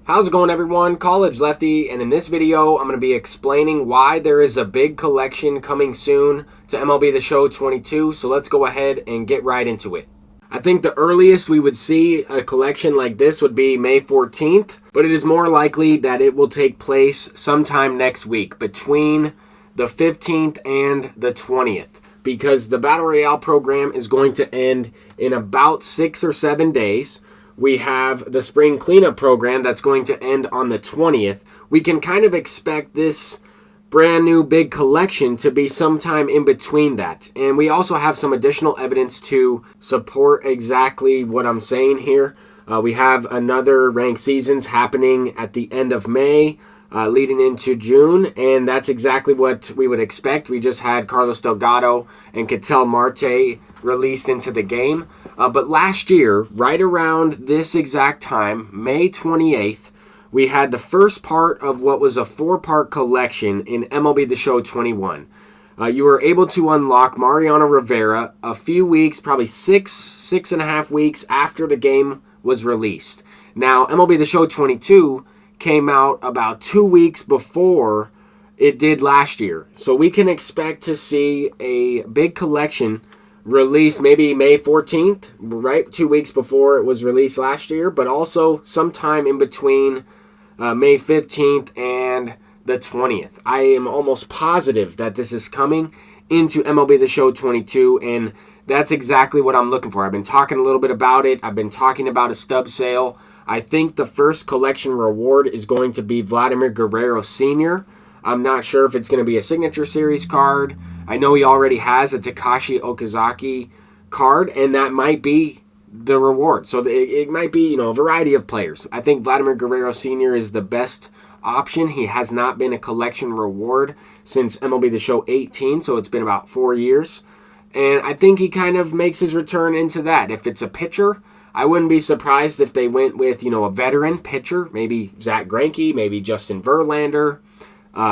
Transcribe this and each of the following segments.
How's it going, everyone? College Lefty, and in this video I'm going to be explaining why there is a big collection coming soon to MLB The Show 22, so let's go ahead and get right into it. I think the earliest we would see a collection like this would be May 14th, but it is more likely that it will take place sometime next week, between the 15th and the 20th, because the Battle Royale program is going to end in about 6 or 7 days. We have the spring cleanup program that's going to end on the 20th. We can kind of expect this brand new big collection to be sometime in between that. And we also have some additional evidence to support exactly what I'm saying here. We have another ranked seasons happening at the end of May, leading into June, and that's exactly what we would expect. We just had Carlos Delgado and Ketel Marte released into the game. But last year, right around this exact time, May 28th, we had the first part of what was a 4-part collection in MLB The Show 21. You were able to unlock Mariano Rivera a few weeks, probably six and a half weeks after the game was released. Now, MLB The Show 22 came out about 2 weeks before it did last year. So we can expect to see a big collection released maybe May 14th, right? 2 weeks before it was released last year, but also sometime in between May 15th and the 20th. I am almost positive that this is coming into MLB The Show 22, and that's exactly what I'm looking for. I've been talking a little bit about it. I've been talking about a stub sale. I think the first collection reward is going to be Vladimir Guerrero Sr. I'm not sure if it's going to be a Signature Series card. I know he already has a Takashi Okazaki card, and that might be the reward. So it might be, a variety of players. I think Vladimir Guerrero Sr. is the best option. He has not been a collection reward since MLB The Show 18, so it's been about 4 years. And I think he kind of makes his return into that. If it's a pitcher, I wouldn't be surprised if they went with, a veteran pitcher, maybe Zach Greinke, maybe Justin Verlander.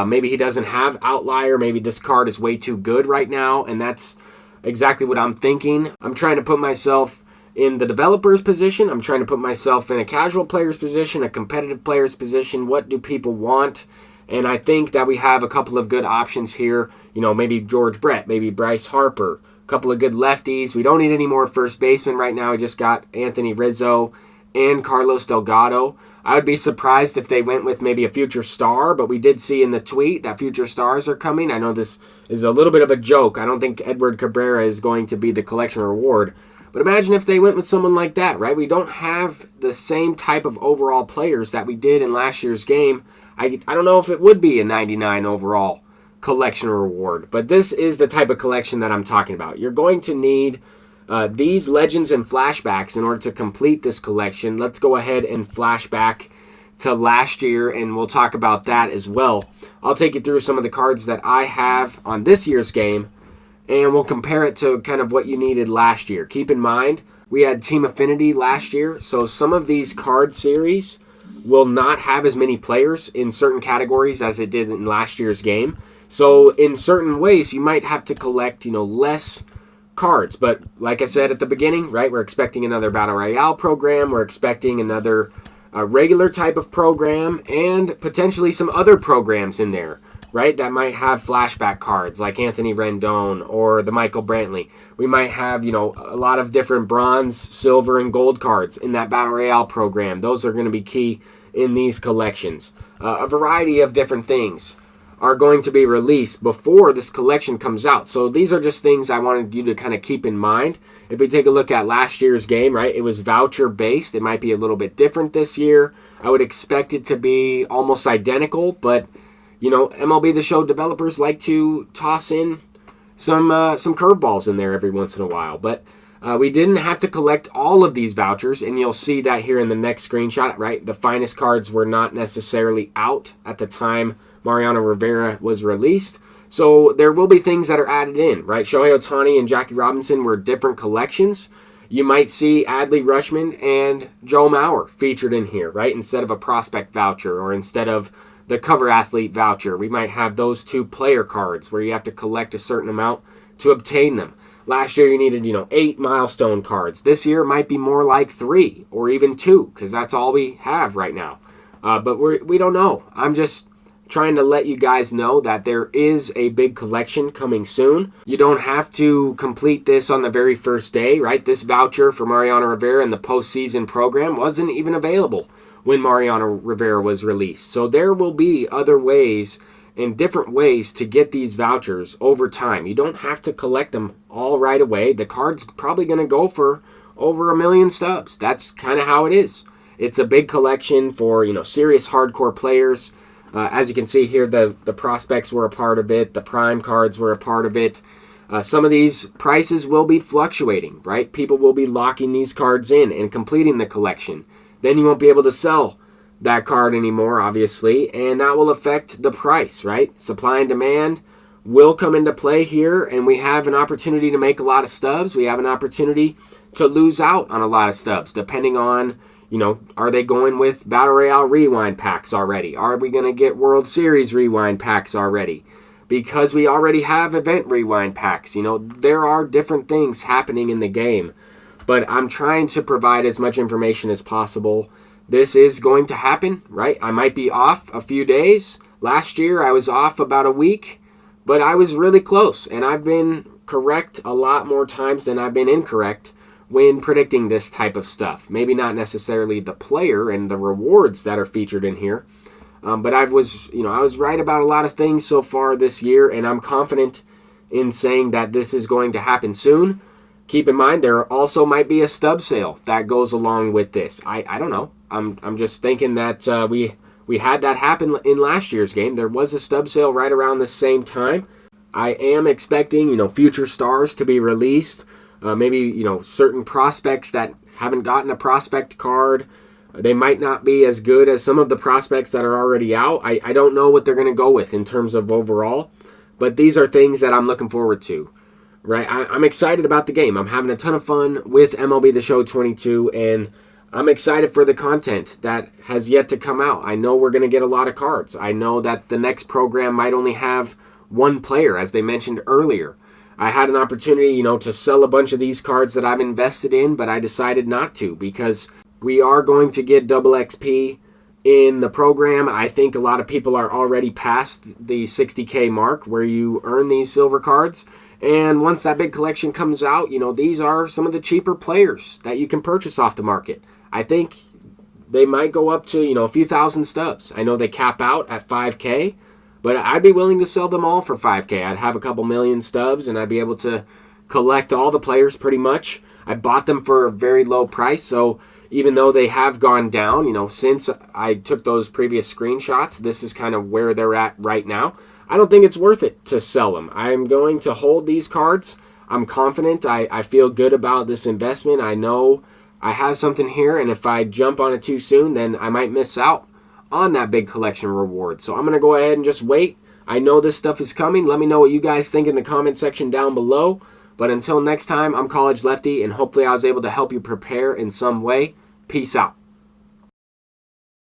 Maybe he doesn't have outlier. Maybe this card is way too good right now, and that's exactly what I'm thinking. I'm trying to put myself in the developer's position. I'm trying to put myself in a casual player's position, a competitive player's position. What do people want? And I think that we have a couple of good options here. Maybe George Brett, maybe Bryce Harper, a couple of good lefties. We don't need any more first basemen right now. We just got Anthony Rizzo and Carlos Delgado. I would be surprised if they went with maybe a future star, but we did see in the tweet that future stars are coming. I know this is a little bit of a joke. I don't think Edward Cabrera is going to be the collection reward. But imagine if they went with someone like that, right? We don't have the same type of overall players that we did in last year's game. I don't know if it would be a 99 overall collection reward, but this is the type of collection that I'm talking about. You're going to need these legends and flashbacks in order to complete this collection. Let's go ahead and flashback to last year, and we'll talk about that as well. I'll take you through some of the cards that I have on this year's game, and we'll compare it to kind of what you needed last year. Keep in mind, we had Team Affinity last year, so some of these card series will not have as many players in certain categories as it did in last year's game. So in certain ways, you might have to collect, less cards. But like I said at the beginning, right, we're expecting another Battle Royale program. We're expecting another regular type of program, and potentially some other programs in there, right, that might have flashback cards like Anthony Rendon or the Michael Brantley. We might have, a lot of different bronze, silver, and gold cards in that Battle Royale program. Those are going to be key in these collections. A variety of different things are going to be released before this collection comes out. So these are just things I wanted you to kind of keep in mind. If we take a look at last year's game, right, it was voucher based. It might be a little bit different this year. I would expect it to be almost identical, but MLB The Show developers like to toss in some curveballs in there every once in a while. But we didn't have to collect all of these vouchers, and you'll see that here in the next screenshot, right? The finest cards were not necessarily out at the time Mariano Rivera was released. So there will be things that are added in, right? Shohei Ohtani and Jackie Robinson were different collections. You might see Adley Rutschman and Joe Mauer featured in here, right? Instead of a prospect voucher, or instead of the cover athlete voucher, we might have those two player cards where you have to collect a certain amount to obtain them. Last year you needed, 8 milestone cards. This year it might be more like 3 or even 2, because that's all we have right now. But we don't know. I'm just trying to let you guys know that there is a big collection coming soon. You don't have to complete this on the very first day, right? This voucher for Mariano Rivera in the postseason program wasn't even available when Mariano Rivera was released. So there will be other ways and different ways to get these vouchers over time. You don't have to collect them all right away. The card's probably going to go for over 1 million stubs. That's kind of how it is. It's a big collection for, serious hardcore players. As you can see here, the prospects were a part of it. The prime cards were a part of it. Some of these prices will be fluctuating, right? People will be locking these cards in and completing the collection. Then you won't be able to sell that card anymore, obviously, and that will affect the price, right? Supply and demand will come into play here, and we have an opportunity to make a lot of stubs. We have an opportunity to lose out on a lot of stubs, depending on, are they going with Battle Royale Rewind packs already? Are we going to get World Series Rewind packs already? Because we already have Event Rewind packs. There are different things happening in the game, but I'm trying to provide as much information as possible. This is going to happen, right? I might be off a few days. Last year, I was off about a week, but I was really close, and I've been correct a lot more times than I've been incorrect when predicting this type of stuff. Maybe not necessarily the player and the rewards that are featured in here, but I was right about a lot of things so far this year, and I'm confident in saying that this is going to happen soon. Keep in mind, there also might be a stub sale that goes along with this. I don't know. I'm just thinking that we had that happen in last year's game. There was a stub sale right around the same time. I am expecting, future stars to be released. Maybe, certain prospects that haven't gotten a prospect card. They might not be as good as some of the prospects that are already out. I don't know what they're going to go with in terms of overall. But these are things that I'm looking forward to. Right? I'm excited about the game. I'm having a ton of fun with MLB The Show 22, and I'm excited for the content that has yet to come out. I know we're going to get a lot of cards. I know that the next program might only have one player, as they mentioned earlier. I had an opportunity, to sell a bunch of these cards that I've invested in, but I decided not to because we are going to get double XP in the program. I think a lot of people are already past the 60K mark where you earn these silver cards. And once that big collection comes out, these are some of the cheaper players that you can purchase off the market. I think they might go up to, a few thousand stubs. I know they cap out at 5K, but I'd be willing to sell them all for 5K. I'd have a couple million stubs, and I'd be able to collect all the players pretty much. I bought them for a very low price, so even though they have gone down, since I took those previous screenshots, this is kind of where they're at right now. I don't think it's worth it to sell them. I'm going to hold these cards. I'm confident. I feel good about this investment. I know I have something here, and if I jump on it too soon, then I might miss out on that big collection reward. So I'm going to go ahead and just wait. I know this stuff is coming. Let me know what you guys think in the comment section down below. But until next time, I'm College Lefty, and hopefully I was able to help you prepare in some way. Peace out.